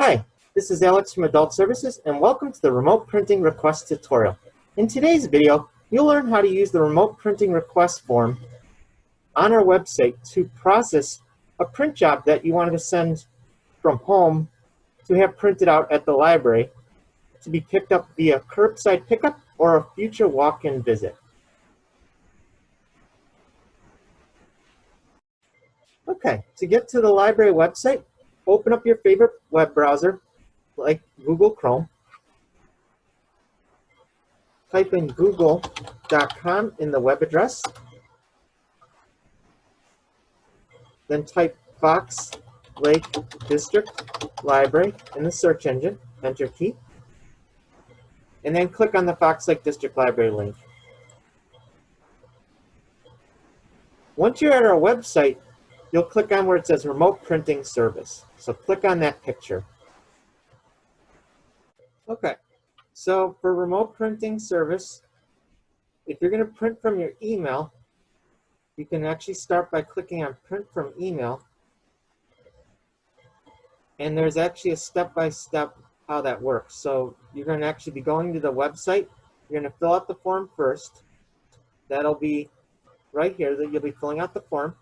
Hi, this is Alex from Adult Services, and welcome to the Remote Printing Request tutorial. In today's video, you'll learn how to use the Remote Printing Request form on our website to process a print job that you wanted to send from home to have printed out at the library to be picked up via curbside pickup or a future walk-in visit. Okay, to get to the library website, open up your favorite web browser like Google Chrome. Type in google.com in the web address. Then type Fox Lake District Library in the search engine, enter key, and then click on the Fox Lake District Library link. Once you're at our website, you'll click on where it says Remote Printing Service. So click on that picture. Okay, so for Remote Printing Service, if you're going to print from your email, you can actually start by clicking on Print from Email. And there's actually a step-by-step how that works. So you're going to actually be going to the website. You're going to fill out the form first. That'll be right here that you'll be filling out the form.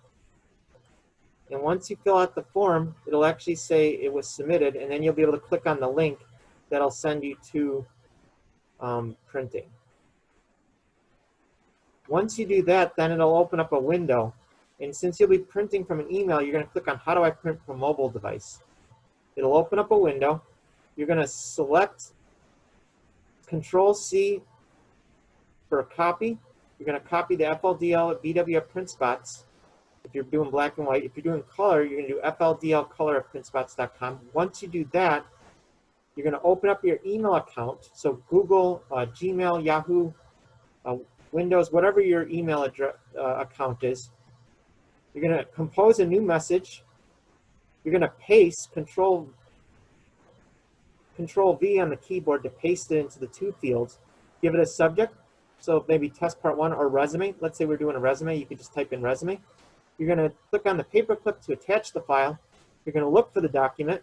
And once you fill out the form, it'll actually say it was submitted, and then you'll be able to click on the link that'll send you to printing. Once you do that, then it'll open up a window. And since you'll be printing from an email, you're going to click on How do I print from a mobile device? It'll open up a window. You're going to select Control-C for a copy. You're going to copy the FLDL BWF print spots if you're doing black and white. If you're doing color, you're going to do FLDL color at printspots.com. Once you do that, you're going to open up your email account. So Google, Gmail, Yahoo, Windows, whatever your email account is. You're going to compose a new message. You're going to paste Control V on the keyboard to paste it into the two fields. Give it a subject. So maybe test part 1 or resume. Let's say we're doing a resume. You could just type in resume. You're going to click on the paperclip to attach the file. You're going to look for the document.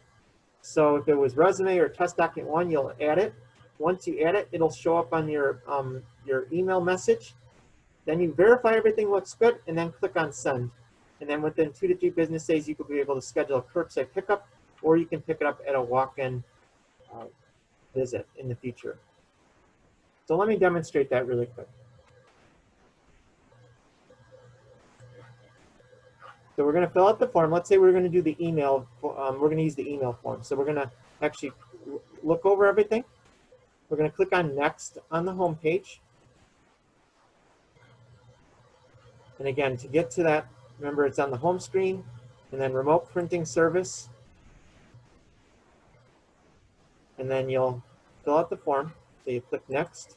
So if it was resume or test document 1, you'll add it. Once you add it, it'll show up on your email message. Then you verify everything looks good, and then click on send. And then within 2 to 3 business days, you could be able to schedule a curbside pickup, or you can pick it up at a walk-in visit in the future. So let me demonstrate that really quick. So we're going to fill out the form. Let's say we're going to do the email. We're going to use the email form. So we're going to actually look over everything. We're going to click on Next on the home page. And again, to get to that, remember it's on the home screen, and then Remote Printing Service. And then you'll fill out the form. So you click Next.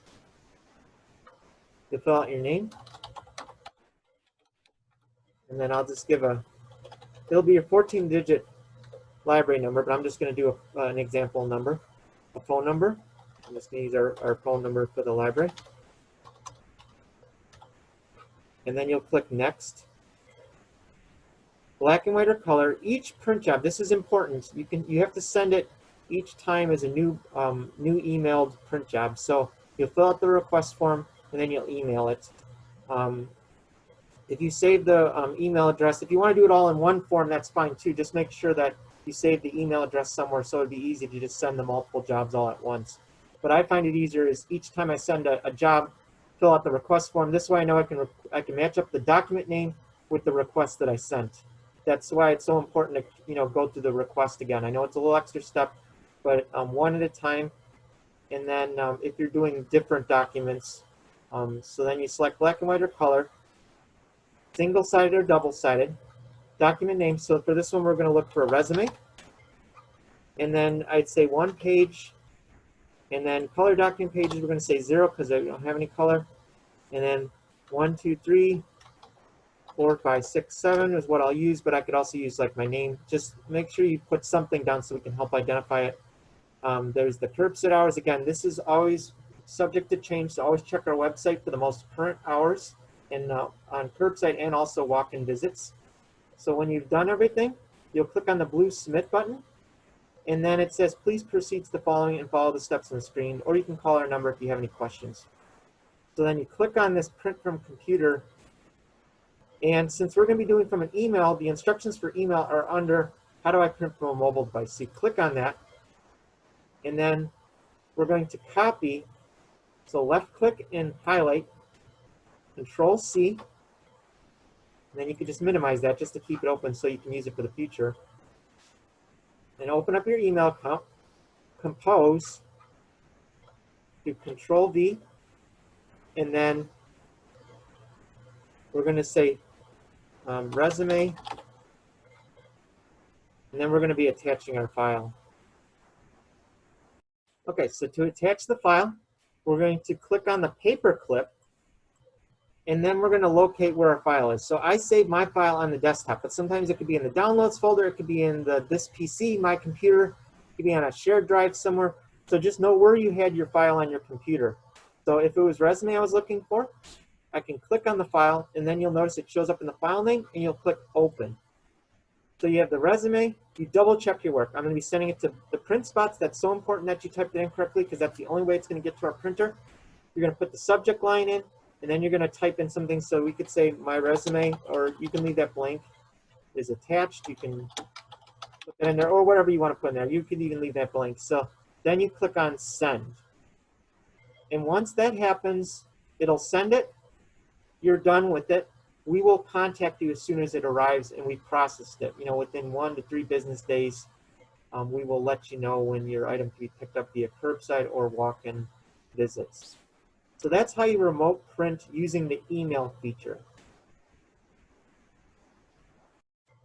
You'll fill out your name. And then I'll just give it'll be a 14-digit library number, but I'm just going to do an example number, a phone number. I'm just going to use our phone number for the library. And then you'll click Next. Black and white or color. Each print job, this is important. You have to send it each time as a new emailed print job. So you'll fill out the request form, and then you'll email it. If you save the email address, if you want to do it all in one form, that's fine too. Just make sure that you save the email address somewhere so it'd be easy to just send the multiple jobs all at once. But I find it easier is each time I send a job, fill out the request form. This way I know I can match up the document name with the request that I sent. That's why it's so important to go through the request again. I know it's a little extra step, but one at a time. And then if you're doing different documents, so then you select black and white or color, single-sided or double-sided, document name. So for this one, we're going to look for a resume. And then I'd say 1 page. And then color document pages, we're going to say 0 because I don't have any color. And then 1, 2, 3, 4, 5, 6, 7 is what I'll use, but I could also use like my name. Just make sure you put something down so we can help identify it. There's the curbside hours. Again, this is always subject to change, so always check our website for the most current hours on curbside and also walk-in visits. So when you've done everything, you'll click on the blue Submit button, And then it says, please proceed to the following and follow the steps on the screen, or you can call our number if you have any questions. So then you click on this print from computer. And since we're going to be doing from an email, the instructions for email are under how do I print from a mobile device. So you click on that, and then we're going to copy. So left click and highlight, Control C, and then you can just minimize that just to keep it open so you can use it for the future. And open up your email account, compose, do Control V, and then we're going to say resume, and then we're going to be attaching our file. Okay, so to attach the file, we're going to click on the paper clip, and then we're going to locate where our file is. So I save my file on the desktop, but sometimes it could be in the downloads folder, it could be in this PC, my computer, it could be on a shared drive somewhere. So just know where you had your file on your computer. So if it was resume I was looking for, I can click on the file, and then you'll notice it shows up in the file name, and you'll click open. So you have the resume, you double check your work. I'm going to be sending it to the print spots. That's so important that you typed it in correctly because that's the only way it's going to get to our printer. You're going to put the subject line in, and then you're going to type in something. So we could say my resume, or you can leave that blank, is attached. You can put that in there, or whatever you want to put in there. You could even leave that blank. So then you click on send. And once that happens, it'll send it. You're done with it. We will contact you as soon as it arrives and we processed it. You know, within 1 to 3 business days, we will let you know when your item can be picked up via curbside or walk-in visits. So that's how you remote print using the email feature.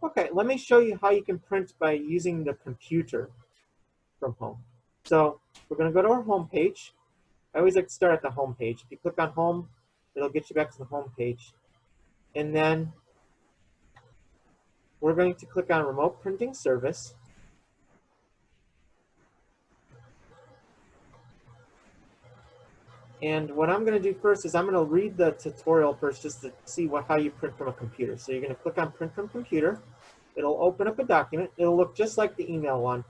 Okay, let me show you how you can print by using the computer from home. So we're going to go to our home page. I always like to start at the home page. If you click on home, it'll get you back to the home page. And then we're going to click on Remote Printing Service. And what I'm going to do first is I'm going to read the tutorial first just to see how you print from a computer. So you're going to click on Print from Computer. It'll open up a document. It'll look just like the email one,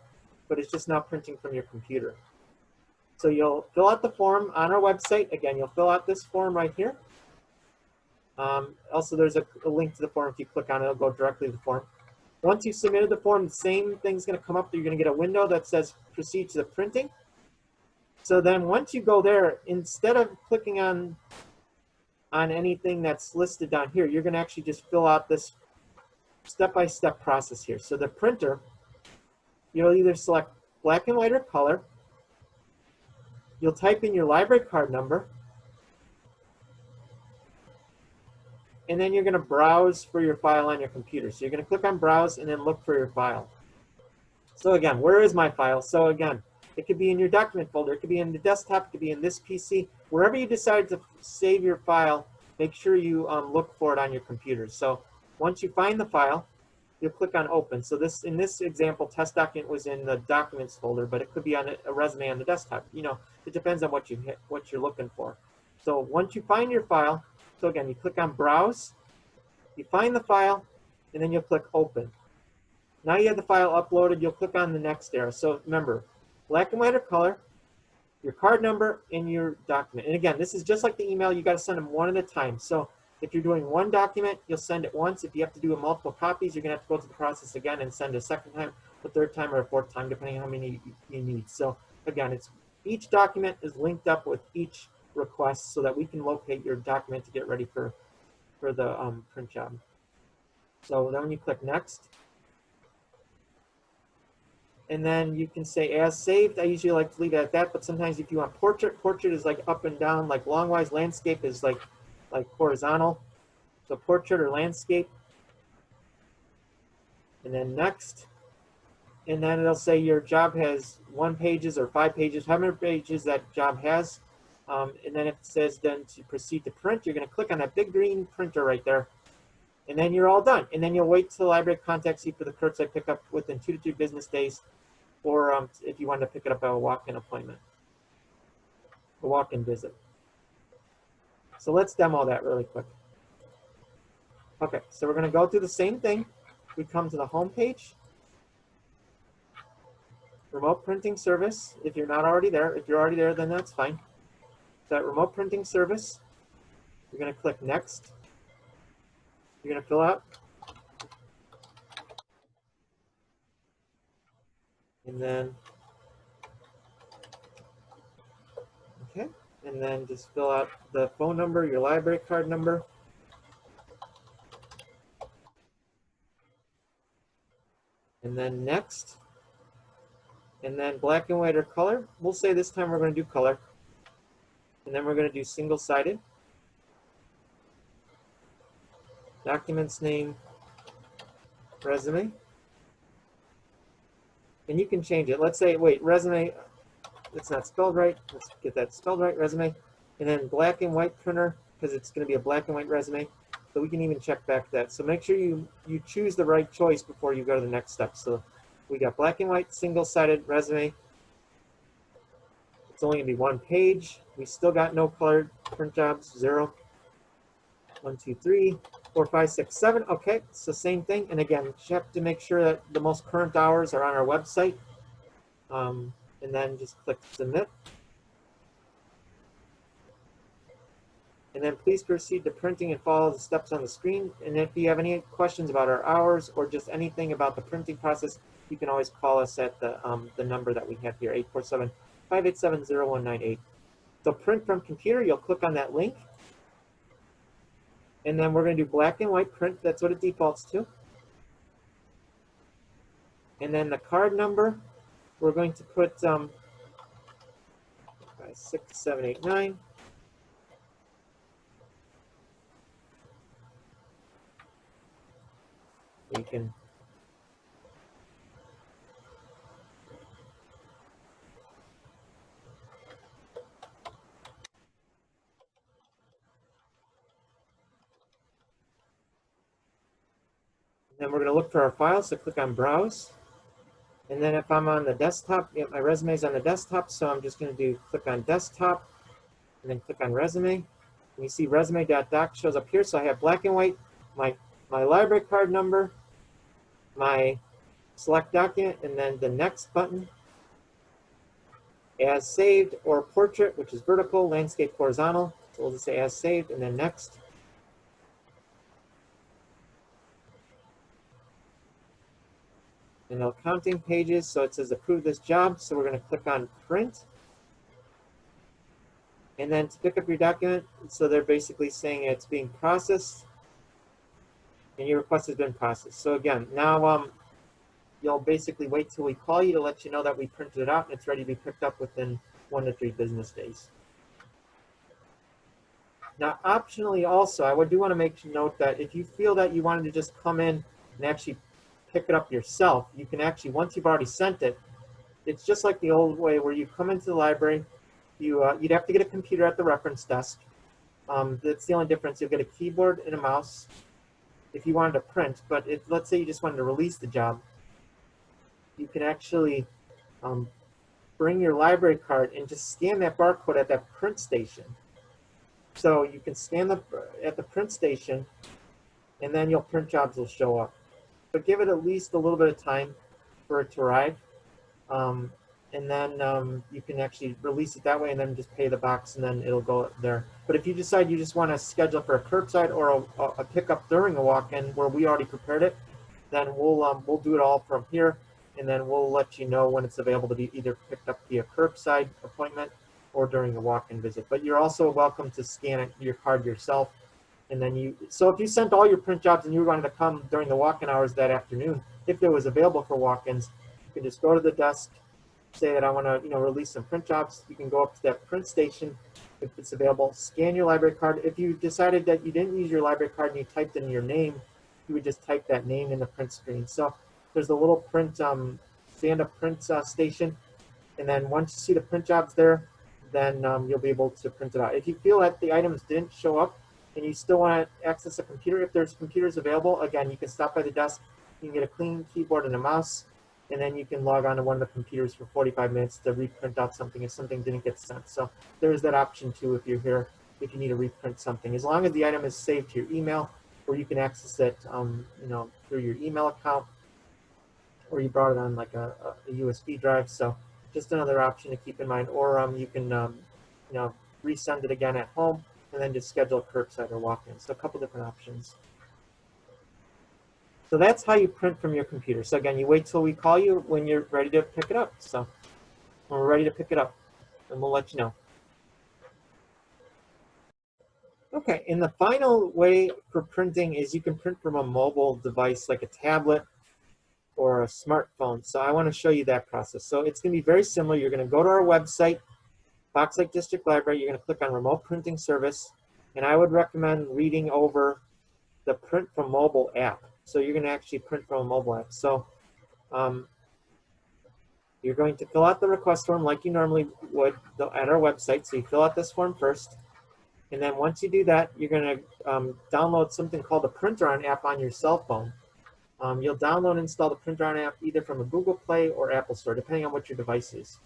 but it's just now printing from your computer. So you'll fill out the form on our website. Again, you'll fill out this form right here. Also, there's a link to the form. If you click on it, it'll go directly to the form. Once you've submitted the form, the same thing's going to come up. You're going to get a window that says proceed to the printing. So then once you go there, instead of clicking on anything that's listed down here, you're going to actually just fill out this step-by-step process here. So the printer, you'll either select black and white or color. You'll type in your library card number. And then you're going to browse for your file on your computer. So you're going to click on browse and then look for your file. So again, where is my file? So again, it could be in your document folder. It could be in the desktop. It could be in this PC. Wherever you decide to save your file, make sure you look for it on your computer. So once you find the file, you'll click on open. So in this example, test document was in the documents folder, but it could be on a resume on the desktop. You know, it depends on what you're looking for. So once you find your file, so again, you click on browse, you find the file, and then you'll click open. Now you have the file uploaded, you'll click on the next arrow. So remember, black and white or color, your card number, and your document. And again, this is just like the email, you got to send them one at a time. So if you're doing one document, you'll send it once. If you have to do multiple copies, you're going to have to go through the process again and send a second time, a third time, or a fourth time, depending on how many you need. So again, each document is linked up with each request so that we can locate your document to get ready for the print job. So then when you click next, and then you can say as saved. I usually like to leave it at that, but sometimes if you want portrait is like up and down, like longwise. Landscape is like horizontal. So portrait or landscape. And then next. And then it'll say your job has 1 page or 5 pages, how many pages that job has. And then it says then to proceed to print, you're going to click on that big green printer right there. And then you're all done. And then you'll wait till the library contacts you for the curbside pickup within 2 to 3 business days, or if you want to pick it up at a walk-in appointment, a walk-in visit. So let's demo that really quick. Okay, so we're going to go through the same thing. We come to the home page. remote printing service, if you're not already there. If you're already there, then that's fine. That remote printing service, you're going to click next. You're going to fill out. And then, okay. And then just fill out the phone number, your library card number. And then next. And then black and white or color. We'll say this time we're going to do color. And then we're going to do single-sided. Document's name, resume. And you can change it. Let's say, wait, resume, it's not spelled right. Let's get that spelled right, resume. And then black and white printer, because it's going to be a black and white resume. So we can even check back that. So make sure you choose the right choice before you go to the next step. So we got black and white, single-sided resume. It's only going to be one page. We still got no colored print jobs, 0. 1, 2, 3, 4, 5, 6, 7. Okay, it's the same thing. And again, check to make sure that the most current hours are on our website. And then just click submit. And then please proceed to printing and follow the steps on the screen. And if you have any questions about our hours or just anything about the printing process, you can always call us at the number that we have here, 847-587-0198. So print from computer, you'll click on that link. And then we're going to do black and white print. That's what it defaults to. And then the card number, we're going to put 5, 6, 7, 8, 9. You can then we're going to look for our files, so click on Browse. And then if I'm on the desktop, my resume is on the desktop, so I'm just going to do click on Desktop, and then click on Resume. And you see resume.doc shows up here, so I have black and white, my library card number, my select document, and then the next button, as saved, or portrait, which is vertical, landscape horizontal. So we'll just say as saved, and then next. And no counting pages, so it says approve this job, so we're going to click on print. And then to pick up your document, so they're basically saying it's being processed, and your request has been processed. So again, now you'll basically wait till we call you to let you know that we printed it out and it's ready to be picked up within 1 to 3 business days. Now, optionally also, I do want to make note that if you feel that you wanted to just come in and actually pick it up yourself, you can actually, once you've already sent it, it's just like the old way where you come into the library, you'd have to get a computer at the reference desk. That's the only difference. You'll get a keyboard and a mouse if you wanted to print, but if, let's say you just wanted to release the job, you can actually bring your library card and just scan that barcode at that print station. So you can scan at the print station, and then your print jobs will show up. But give it at least a little bit of time for it to arrive. And then you can actually release it that way and then just pay the box and then it'll go there. But if you decide you just want to schedule for a curbside or a pickup during a walk-in where we already prepared it, then we'll do it all from here, and then we'll let you know when it's available to be either picked up via curbside appointment or during a walk-in visit. But you're also welcome to scan your card yourself. And then so if you sent all your print jobs and you wanted to come during the walk-in hours that afternoon, if it was available for walk-ins, you can just go to the desk, say that I want to, release some print jobs. You can go up to that print station if it's available, scan your library card. If you decided that you didn't use your library card and you typed in your name, you would just type that name in the print screen. So there's a little print, stand-up print station. And then once you see the print jobs there, then you'll be able to print it out. If you feel that the items didn't show up and you still want to access a computer, if there's computers available, again, you can stop by the desk, you can get a clean keyboard and a mouse, and then you can log on to one of the computers for 45 minutes to reprint out something if something didn't get sent. So there's that option too if you're here, if you need to reprint something. As long as the item is saved to your email, or you can access it through your email account, or you brought it on like a USB drive. So just another option to keep in mind. Or you can you know, resend it again at home and then just schedule curbside or walk-in. So a couple different options. So that's how you print from your computer. So again, you wait till we call you when you're ready to pick it up. So when we're ready to pick it up, and we'll let you know. Okay, and the final way for printing is you can print from a mobile device like a tablet or a smartphone. So I want to show you that process. So it's going to be very similar. You're going to go to our website, Fox Lake District Library. You're going to click on Remote Printing Service, and I would recommend reading over the Print from Mobile app. So you're going to actually print from a mobile app. So you're going to fill out the request form like you normally would at our website. So you fill out this form first. And then once you do that, you're going to download something called the Printer On app on your cell phone. You'll download and install the Printer On app either from a Google Play or Apple Store, depending on what your device is.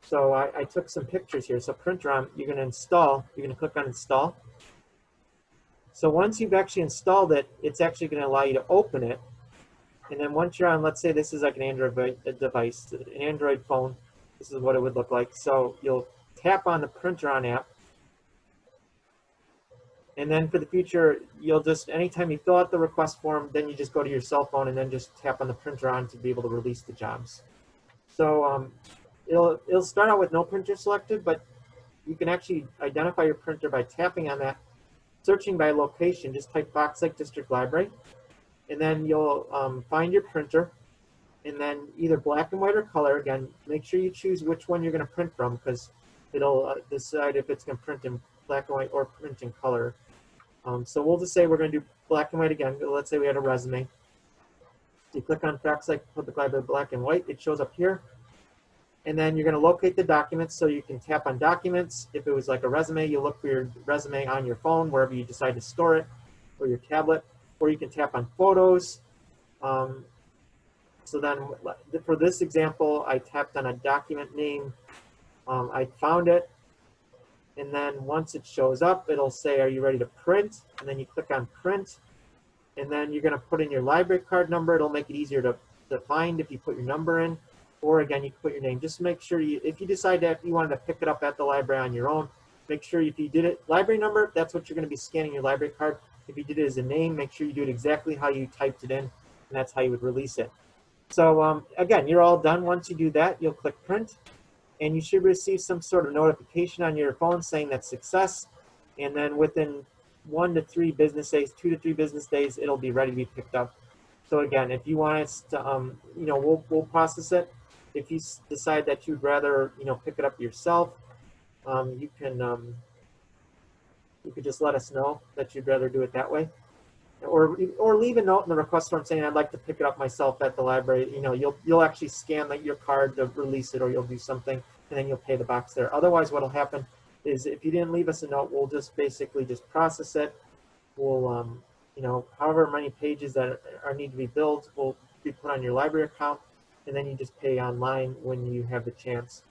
So I took some pictures here. So Printer On, you're going to install. You're going to click on Install. So once you've actually installed it, it's actually going to allow you to open it. And then once you're on, let's say this is like an Android device, an Android phone, this is what it would look like. So you'll tap on the Printer On app. And then for the future, you'll just, anytime you fill out the request form, then you just go to your cell phone and then just tap on the Printer On to be able to release the jobs. So it'll start out with no printer selected, but you can actually identify your printer by tapping on that, searching by location, just type Fox Lake District Library, and then you'll find your printer, and then either black and white or color. Again, make sure you choose which one you're going to print from, because it'll decide if it's going to print in black and white or print in color. So we'll just say we're going to do black and white again. Let's say we had a resume. So you click on Fox Lake Public Library black and white. It shows up here. And then you're going to locate the documents, so you can tap on documents. If it was like a resume, you look for your resume on your phone, wherever you decide to store it, or your tablet. Or you can tap on photos. So then for this example, I tapped on a document name. I found it. And then once it shows up, it'll say, are you ready to print? And then you click on print. And then you're going to put in your library card number. It'll make it easier to find if you put your number in. Or again, you can put your name. Just make sure if you decide that you wanted to pick it up at the library on your own, make sure if you did it, library number, that's what you're going to be scanning your library card. If you did it as a name, make sure you do it exactly how you typed it in, and that's how you would release it. So again, you're all done. Once you do that, you'll click print, and you should receive some sort of notification on your phone saying that's success. And then within 1 to 3 business days, 2 to 3 business days, it'll be ready to be picked up. So again, if you want us to, we'll process it. If you decide that you'd rather, pick it up yourself, you could just let us know that you'd rather do it that way. Or leave a note in the request form saying, I'd like to pick it up myself at the library. You'll actually scan your card to release it, or you'll do something, and then you'll pay the box there. Otherwise, what'll happen is if you didn't leave us a note, we'll just basically just process it. We'll, however many pages that need to be billed will be put on your library account, and then you just pay online when you have the chance.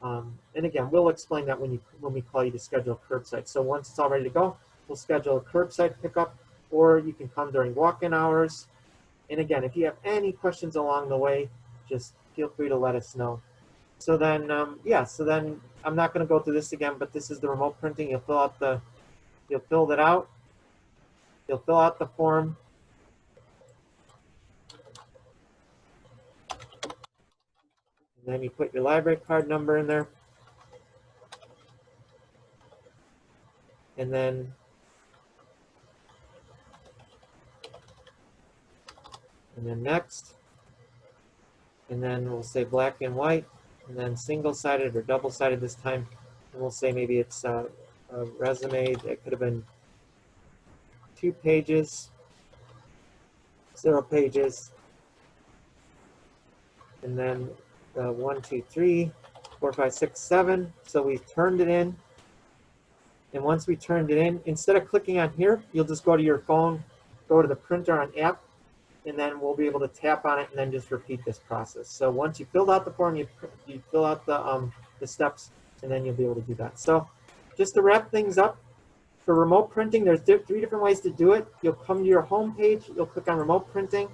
And again, we'll explain that when we call you to schedule curbside. So once it's all ready to go, we'll schedule a curbside pickup, or you can come during walk-in hours. And again, if you have any questions along the way, just feel free to let us know. So then, so then I'm not going to go through this again, but this is the remote printing. You'll fill that out. You'll fill out the form. And then you put your library card number in there. And then next. And then we'll say black and white, and then single-sided or double-sided this time. And we'll say maybe it's a resume that could have been 2 pages, 0 pages, and then 1, 2, 3, 4, 5, 6, 7. So we've turned it in. And once we turned it in, instead of clicking on here, you'll just go to your phone, go to the Printer On app, and then we'll be able to tap on it and then just repeat this process. So once you filled out the form, you fill out the steps, and then you'll be able to do that. So just to wrap things up, for remote printing, there's 3 different ways to do it. You'll come to your home page, you'll click on remote printing.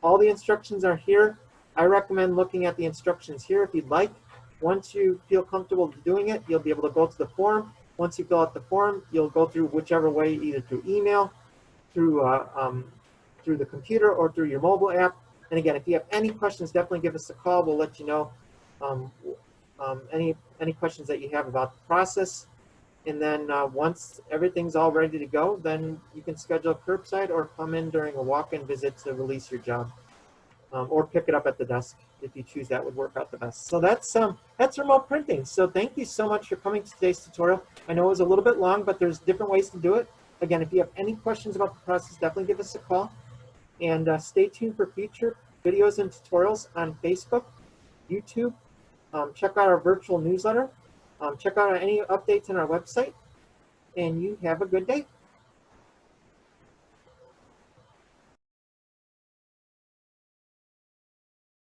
All the instructions are here. I recommend looking at the instructions here if you'd like. Once you feel comfortable doing it, you'll be able to go to the form. Once you fill out the form, you'll go through whichever way, either through email, through through the computer, or through your mobile app. And again, if you have any questions, definitely give us a call. We'll let you know um, any questions that you have about the process. And then once everything's all ready to go, then you can schedule curbside or come in during a walk-in visit to release your job, or pick it up at the desk if you choose. That would work out the best. So that's remote printing. So thank you so much for coming to today's tutorial. I know it was a little bit long, but there's different ways to do it. Again, if you have any questions about the process, definitely give us a call. And stay tuned for future videos and tutorials on Facebook, YouTube. Check out our virtual newsletter. Check out any updates on our website. And you have a good day.